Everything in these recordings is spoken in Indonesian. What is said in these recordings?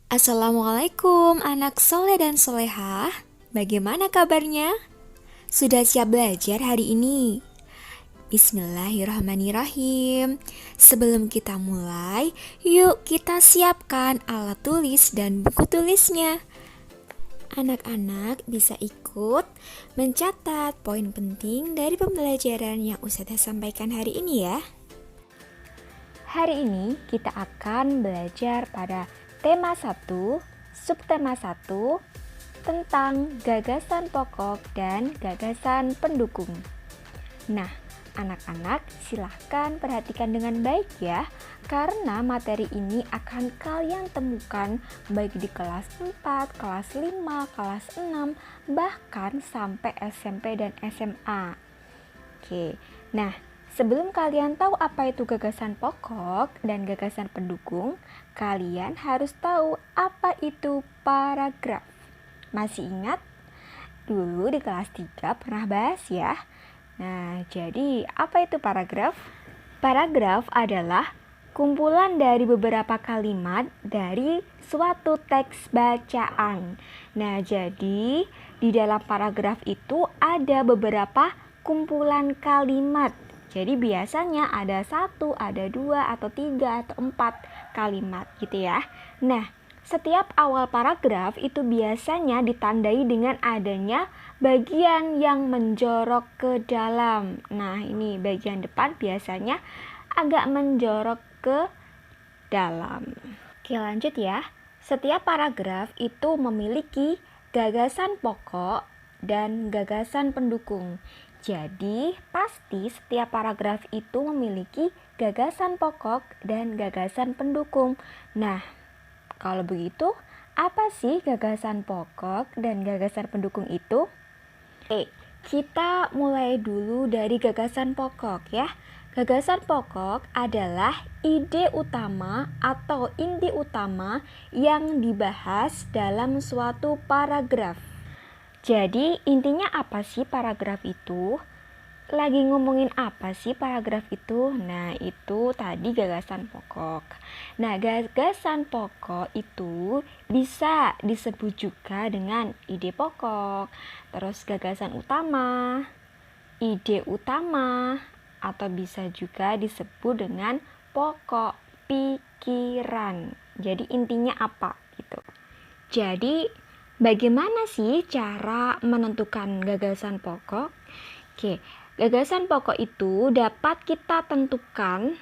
Assalamualaikum anak soleh dan solehah. Bagaimana kabarnya? Sudah siap belajar hari ini? Bismillahirrahmanirrahim. Sebelum kita mulai, yuk kita siapkan alat tulis dan buku tulisnya. Anak-anak bisa ikut mencatat poin penting dari pembelajaran yang Ustazah sampaikan hari ini ya. Hari ini kita akan belajar pada tema 1, subtema 1 tentang gagasan pokok dan gagasan pendukung. Nah, anak-anak silahkan perhatikan dengan baik ya, karena materi ini akan kalian temukan baik di kelas 4, kelas 5, kelas 6, bahkan sampai SMP dan SMA. Oke, nah sebelum kalian tahu apa itu gagasan pokok dan gagasan pendukung, kalian harus tahu apa itu paragraf. Masih ingat? Dulu di kelas 3 pernah bahas ya. Nah, jadi apa itu paragraf? Paragraf adalah kumpulan dari beberapa kalimat dari suatu teks bacaan. Nah, jadi di dalam paragraf itu ada beberapa kumpulan kalimat. Jadi biasanya ada 1, ada 2, atau 3, atau 4 kalimat gitu ya. Nah, setiap awal paragraf itu biasanya ditandai dengan adanya bagian yang menjorok ke dalam. Nah, ini bagian depan biasanya agak menjorok ke dalam. Oke, lanjut ya. Setiap paragraf itu memiliki gagasan pokok dan gagasan pendukung. Jadi, pasti setiap paragraf itu memiliki gagasan pokok dan gagasan pendukung. Nah, kalau begitu, apa sih gagasan pokok dan gagasan pendukung itu? Kita mulai dulu dari gagasan pokok ya. Gagasan pokok adalah ide utama atau inti utama yang dibahas dalam suatu paragraf. Jadi intinya apa sih paragraf itu? Lagi ngomongin apa sih paragraf itu? Nah, itu tadi gagasan pokok. Nah, gagasan pokok itu bisa disebut juga dengan ide pokok, terus gagasan utama, ide utama, atau bisa juga disebut dengan pokok pikiran. Jadi intinya apa gitu. Jadi bagaimana sih cara menentukan gagasan pokok? Oke, gagasan pokok itu dapat kita tentukan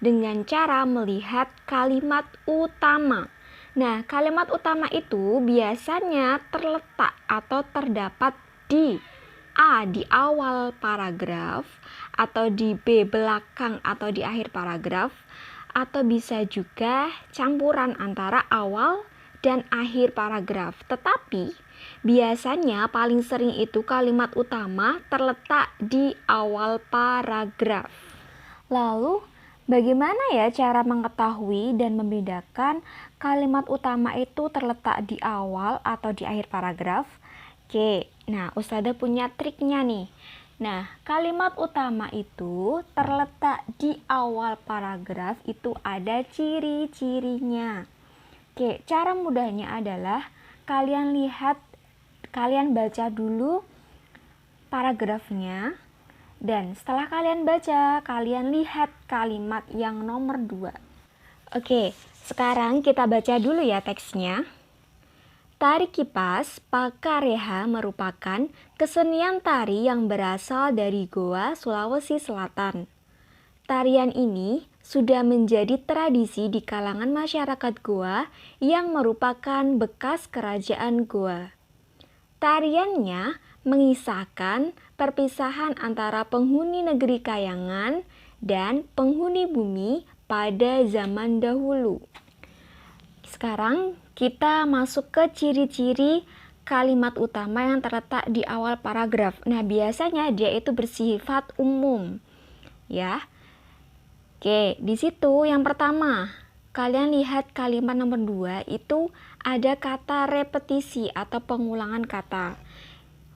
dengan cara melihat kalimat utama. Nah, kalimat utama itu biasanya terletak atau terdapat di A di awal paragraf, atau di B belakang atau di akhir paragraf, atau bisa juga campuran antara awal dan akhir paragraf. Tetapi biasanya paling sering itu kalimat utama terletak di awal paragraf. Lalu bagaimana ya cara mengetahui dan membedakan kalimat utama itu terletak di awal atau di akhir paragraf? Oke, nah Ustazah punya triknya nih. Nah, kalimat utama itu terletak di awal paragraf itu ada ciri-cirinya. Oke, cara mudahnya adalah kalian baca dulu paragrafnya, dan setelah kalian baca, kalian lihat kalimat yang nomor 2. Oke, sekarang kita baca dulu ya teksnya. Tari kipas Pakareha merupakan kesenian tari yang berasal dari Goa, Sulawesi Selatan. Tarian ini sudah menjadi tradisi di kalangan masyarakat Goa yang merupakan bekas kerajaan Goa. Tariannya mengisahkan perpisahan antara penghuni negeri Kayangan dan penghuni bumi pada zaman dahulu. Sekarang kita masuk ke ciri-ciri kalimat utama yang terletak di awal paragraf. Nah, biasanya dia itu bersifat umum. Ya. Oke, di situ yang pertama, kalian lihat kalimat nomor 2 itu ada kata repetisi atau pengulangan kata.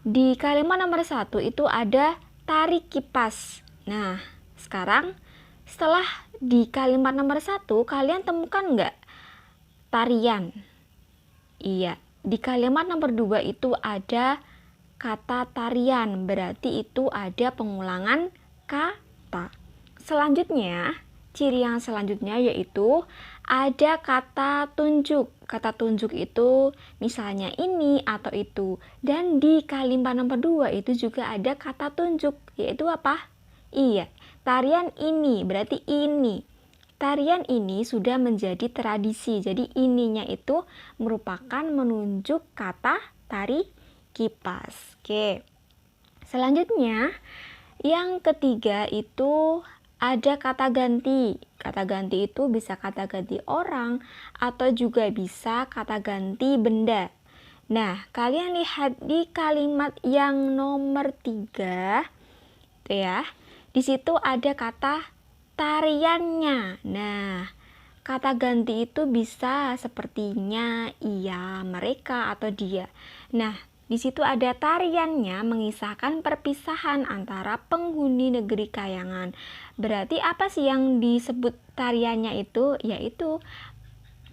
Di kalimat nomor 1 itu ada tarik kipas. Nah, sekarang setelah di kalimat nomor 1, kalian temukan nggak tarian? Iya, di kalimat nomor 2 itu ada kata tarian, berarti itu ada pengulangan kata. Selanjutnya, ciri yang selanjutnya yaitu ada kata tunjuk. Kata tunjuk itu misalnya ini atau itu. Dan di kalimat nomor 2 itu juga ada kata tunjuk, yaitu apa? Iya, tarian ini berarti ini. Tarian ini sudah menjadi tradisi. Jadi ininya itu merupakan menunjuk kata tari kipas. Oke. Selanjutnya, yang ketiga itu ada kata ganti. Kata ganti itu bisa kata ganti orang atau juga bisa kata ganti benda. Nah, kalian lihat di kalimat yang nomor 3, tuh ya. Di situ ada kata tariannya. Nah, kata ganti itu bisa sepertinya, ia, mereka, atau dia. Nah, di situ ada tariannya mengisahkan perpisahan antara penghuni negeri Kayangan. Berarti apa sih yang disebut tariannya itu? Yaitu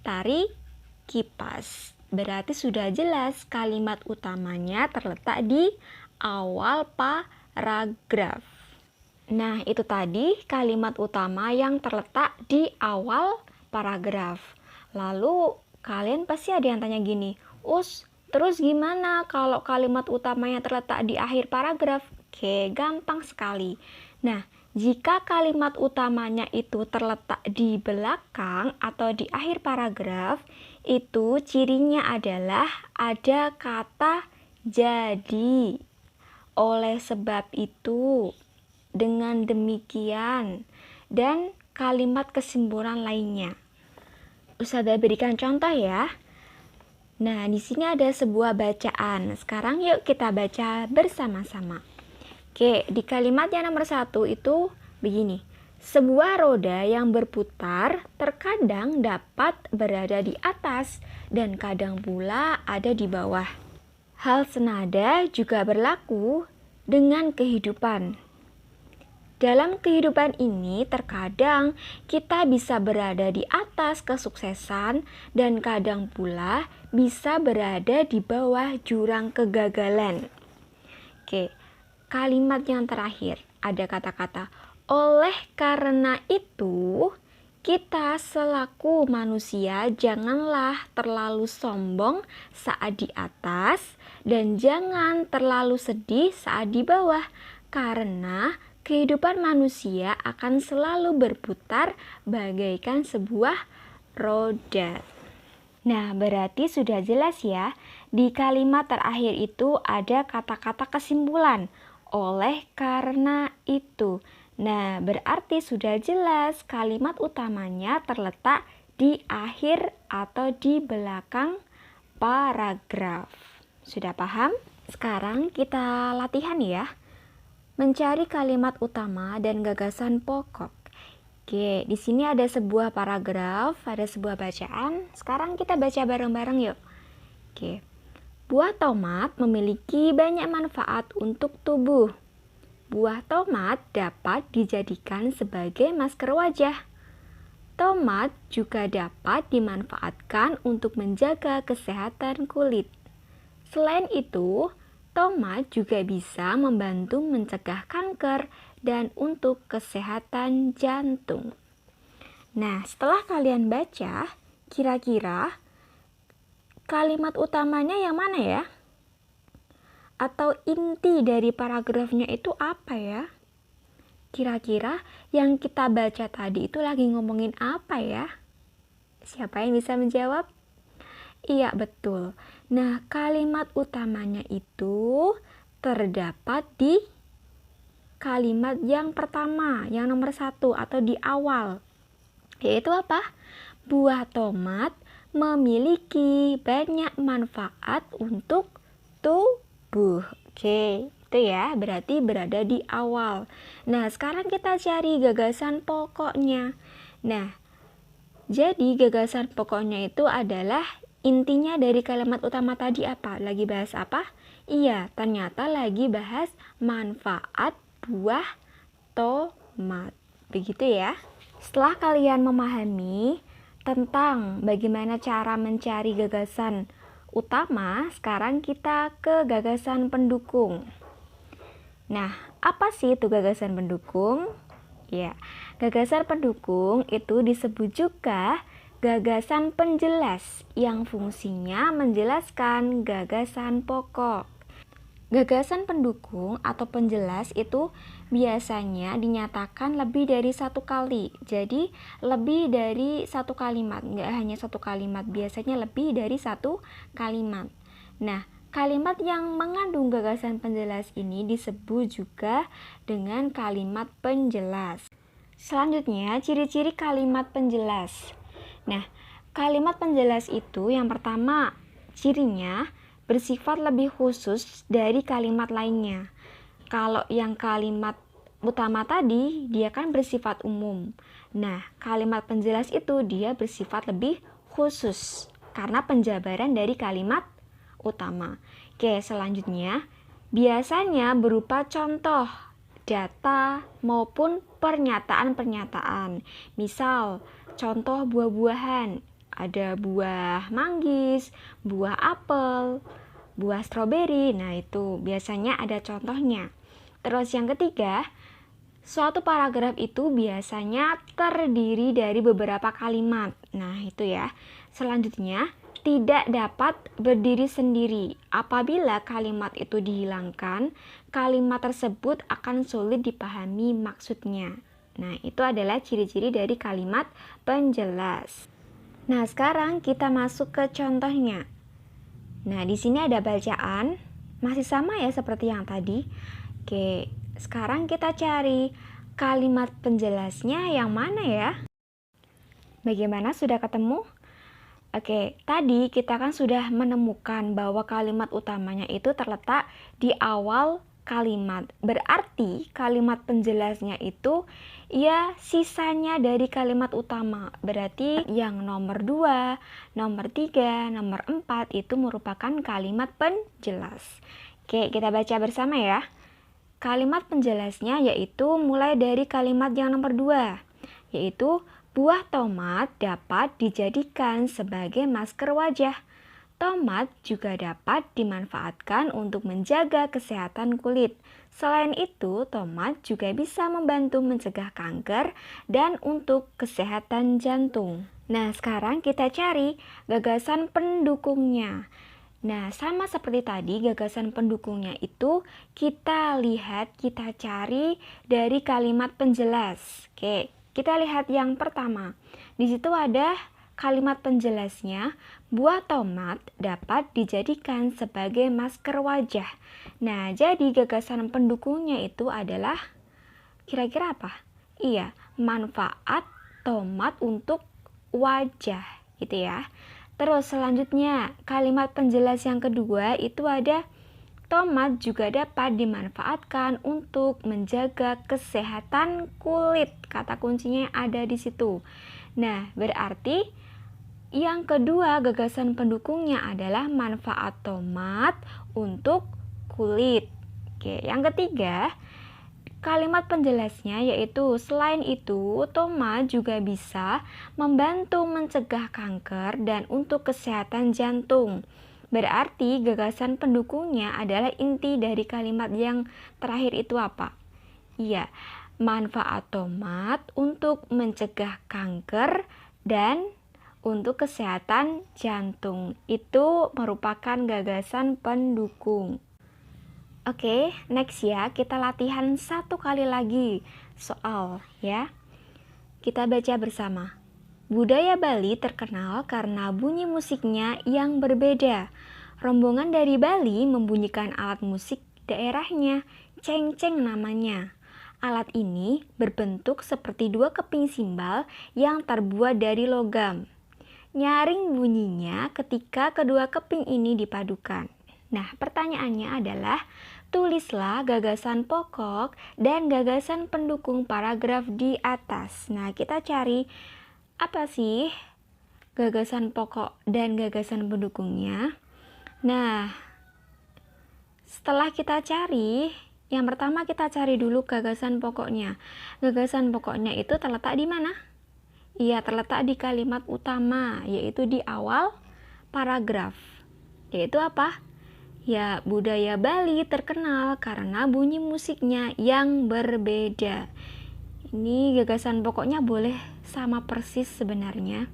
tari kipas. Berarti sudah jelas kalimat utamanya terletak di awal paragraf. Nah, itu tadi kalimat utama yang terletak di awal paragraf. Lalu, kalian pasti ada yang tanya gini, terus gimana kalau kalimat utamanya terletak di akhir paragraf? Oke, gampang sekali. Nah, jika kalimat utamanya itu terletak di belakang atau di akhir paragraf, itu cirinya adalah ada kata jadi. Oleh sebab itu, dengan demikian, dan kalimat kesimpulan lainnya. Ustazah berikan contoh ya. Nah, di sini ada sebuah bacaan. Sekarang yuk kita baca bersama-sama. Oke, di kalimat yang nomor 1 itu begini. Sebuah roda yang berputar terkadang dapat berada di atas dan kadang pula ada di bawah. Hal senada juga berlaku dengan kehidupan. Dalam kehidupan ini terkadang kita bisa berada di atas kesuksesan dan kadang pula bisa berada di bawah jurang kegagalan. Oke, kalimat yang terakhir ada kata-kata oleh karena itu kita selaku manusia janganlah terlalu sombong saat di atas dan jangan terlalu sedih saat di bawah karena kehidupan manusia akan selalu berputar bagaikan sebuah roda. Nah, berarti sudah jelas ya, di kalimat terakhir itu ada kata-kata kesimpulan, oleh karena itu. Nah, berarti sudah jelas kalimat utamanya terletak di akhir atau di belakang paragraf. Sudah paham? Sekarang kita latihan ya. Mencari kalimat utama dan gagasan pokok. Oke, di sini ada sebuah paragraf, ada sebuah bacaan. Sekarang kita baca bareng-bareng yuk. Oke. Buah tomat memiliki banyak manfaat untuk tubuh. Buah tomat dapat dijadikan sebagai masker wajah. Tomat juga dapat dimanfaatkan untuk menjaga kesehatan kulit. Selain itu, tomat juga bisa membantu mencegah kanker dan untuk kesehatan jantung. Nah, setelah kalian baca, kira-kira kalimat utamanya yang mana ya? Atau inti dari paragrafnya itu apa ya? Kira-kira yang kita baca tadi itu lagi ngomongin apa ya? Siapa yang bisa menjawab? Iya, betul. Nah, kalimat utamanya itu terdapat di kalimat yang pertama, yang nomor 1 atau di awal. Yaitu apa? Buah tomat memiliki banyak manfaat untuk tubuh. Oke, itu ya, berarti berada di awal. Nah, sekarang kita cari gagasan pokoknya. Nah, jadi gagasan pokoknya itu adalah intinya dari kalimat utama tadi apa? Lagi bahas apa? Iya, ternyata lagi bahas manfaat buah tomat. Begitu ya. Setelah kalian memahami tentang bagaimana cara mencari gagasan utama, sekarang kita ke gagasan pendukung. Nah, apa sih itu gagasan pendukung? Ya, gagasan pendukung itu disebut juga gagasan penjelas yang fungsinya menjelaskan gagasan pokok. Gagasan pendukung atau penjelas itu biasanya dinyatakan lebih dari satu kali. Jadi lebih dari satu kalimat, nggak hanya satu kalimat, biasanya lebih dari satu kalimat. Nah, kalimat yang mengandung gagasan penjelas ini disebut juga dengan kalimat penjelas. Selanjutnya, ciri-ciri kalimat penjelas. Nah, kalimat penjelas itu yang pertama, cirinya bersifat lebih khusus dari kalimat lainnya. Kalau yang kalimat utama tadi, dia kan bersifat umum. Nah, kalimat penjelas itu dia bersifat lebih khusus karena penjabaran dari kalimat utama. Oke, selanjutnya biasanya berupa contoh, data, maupun pernyataan-pernyataan. Misal, contoh buah-buahan. Ada buah manggis, buah apel, buah stroberi. Nah, itu biasanya ada contohnya. Terus yang ketiga, suatu paragraf itu biasanya terdiri dari beberapa kalimat. Nah, itu ya. Selanjutnya, tidak dapat berdiri sendiri. Apabila kalimat itu dihilangkan, kalimat tersebut akan sulit dipahami maksudnya. Nah, itu adalah ciri-ciri dari kalimat penjelas. Nah, sekarang kita masuk ke contohnya. Nah, di sini ada bacaan, masih sama ya seperti yang tadi. Oke, sekarang kita cari kalimat penjelasnya yang mana ya? Bagaimana, sudah ketemu? Oke, tadi kita kan sudah menemukan bahwa kalimat utamanya itu terletak di awal kalimat. Berarti kalimat penjelasnya itu ya sisanya dari kalimat utama. Berarti yang nomor 2, nomor 3, nomor 4 itu merupakan kalimat penjelas. Oke, kita baca bersama ya. Kalimat penjelasnya yaitu mulai dari kalimat yang nomor 2, yaitu buah tomat dapat dijadikan sebagai masker wajah. Tomat juga dapat dimanfaatkan untuk menjaga kesehatan kulit. Selain itu, tomat juga bisa membantu mencegah kanker dan untuk kesehatan jantung. Nah, sekarang kita cari gagasan pendukungnya. Nah, sama seperti tadi, gagasan pendukungnya itu kita lihat, kita cari dari kalimat penjelas. Oke, kita lihat yang pertama. Di situ ada kalimat penjelasnya, buah tomat dapat dijadikan sebagai masker wajah. Nah, jadi gagasan pendukungnya itu adalah kira-kira apa? Iya, manfaat tomat untuk wajah, gitu ya. Terus selanjutnya, kalimat penjelas yang kedua itu ada tomat juga dapat dimanfaatkan untuk menjaga kesehatan kulit. Kata kuncinya ada di situ. Nah, berarti yang kedua gagasan pendukungnya adalah manfaat tomat untuk kulit. Oke, yang ketiga, kalimat penjelasnya yaitu selain itu, tomat juga bisa membantu mencegah kanker dan untuk kesehatan jantung. Berarti gagasan pendukungnya adalah inti dari kalimat yang terakhir itu apa? Iya, manfaat tomat untuk mencegah kanker dan untuk kesehatan jantung. Itu merupakan gagasan pendukung. Oke, next ya, kita latihan satu kali lagi soal ya. Kita baca bersama. Budaya Bali terkenal karena bunyi musiknya yang berbeda. Rombongan dari Bali membunyikan alat musik daerahnya, cengceng namanya. Alat ini berbentuk seperti dua keping simbal yang terbuat dari logam. Nyaring bunyinya ketika kedua keping ini dipadukan. Nah, pertanyaannya adalah tulislah gagasan pokok dan gagasan pendukung paragraf di atas. Nah, kita cari apa sih gagasan pokok dan gagasan pendukungnya. Nah, setelah kita cari, Yang pertama kita cari dulu gagasan pokoknya. Gagasan pokoknya itu terletak di mana? Ia terletak di kalimat utama, yaitu di awal paragraf. Yaitu apa? Ya, budaya Bali terkenal karena bunyi musiknya yang berbeda. Ini gagasan pokoknya boleh sama persis sebenarnya,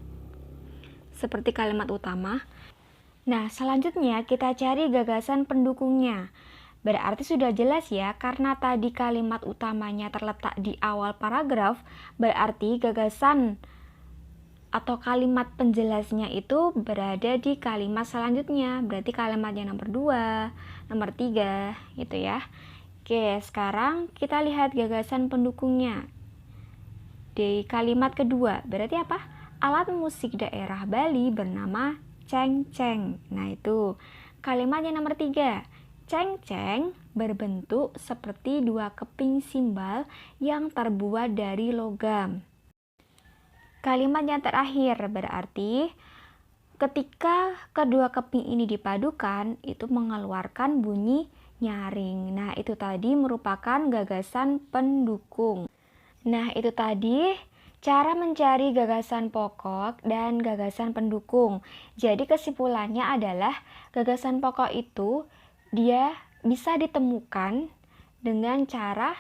seperti kalimat utama. Nah, selanjutnya kita cari gagasan pendukungnya. Berarti sudah jelas ya, karena tadi kalimat utamanya terletak di awal paragraf, berarti gagasan atau kalimat penjelasnya itu berada di kalimat selanjutnya. Berarti kalimat yang nomor 2, nomor 3 gitu ya. Oke, sekarang kita lihat gagasan pendukungnya. Di kalimat kedua, berarti apa? Alat musik daerah Bali bernama cengceng. Nah itu. Kalimat yang nomor 3, cengceng berbentuk seperti dua keping simbal yang terbuat dari logam. Kalimat yang terakhir berarti ketika kedua keping ini dipadukan, itu mengeluarkan bunyi nyaring. Nah, itu tadi merupakan gagasan pendukung. Nah, itu tadi cara mencari gagasan pokok dan gagasan pendukung. Jadi kesimpulannya adalah gagasan pokok itu dia bisa ditemukan dengan cara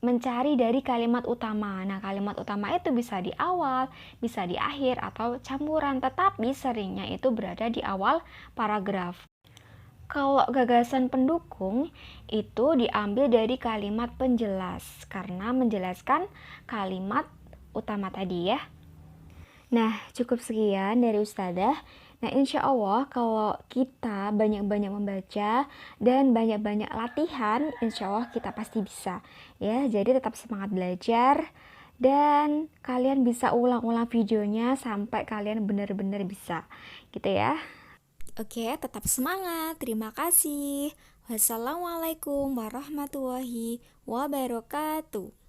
mencari dari kalimat utama. Nah, kalimat utama itu bisa di awal, bisa di akhir, atau campuran, tetapi seringnya itu berada di awal paragraf. Kalau gagasan pendukung itu diambil dari kalimat penjelas, karena menjelaskan kalimat utama tadi ya. Nah, cukup sekian dari Ustadzah. Nah, insya Allah kalau kita banyak-banyak membaca dan banyak-banyak latihan, insya Allah kita pasti bisa. Ya, jadi tetap semangat belajar dan kalian bisa ulang-ulang videonya sampai kalian benar-benar bisa. Gitu ya. Oke, tetap semangat. Terima kasih. Wassalamualaikum warahmatullahi wabarakatuh.